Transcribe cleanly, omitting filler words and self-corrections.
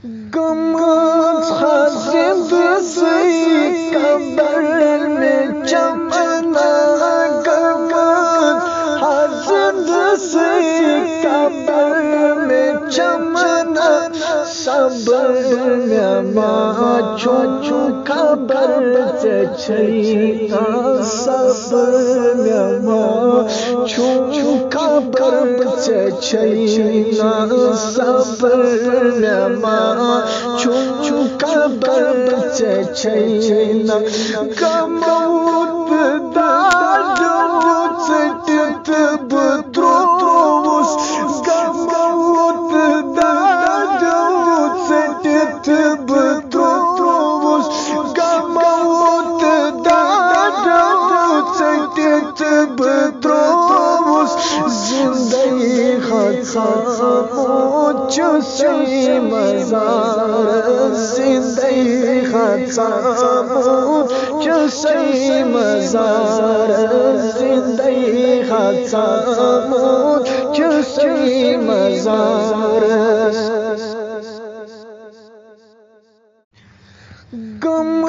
गमत हज़िद से कब्र में चमना, गमत हज़िद से कब्र में चमना, सब्र में माँ छू खबर से छैना, सब्र में माँ छू खबर से छैना, सब्र में माँ छू खबर से छैना, कमौत दादोस टित बुत्रोस, कमौत दादोस टित बुत्रोस, कमौत दादोस टित बुत्रोस, जिंदगी खामोश से मज़ार, जिंदगी खामोश से मज़ार, जिंदगी खामोश से मज़ार। गम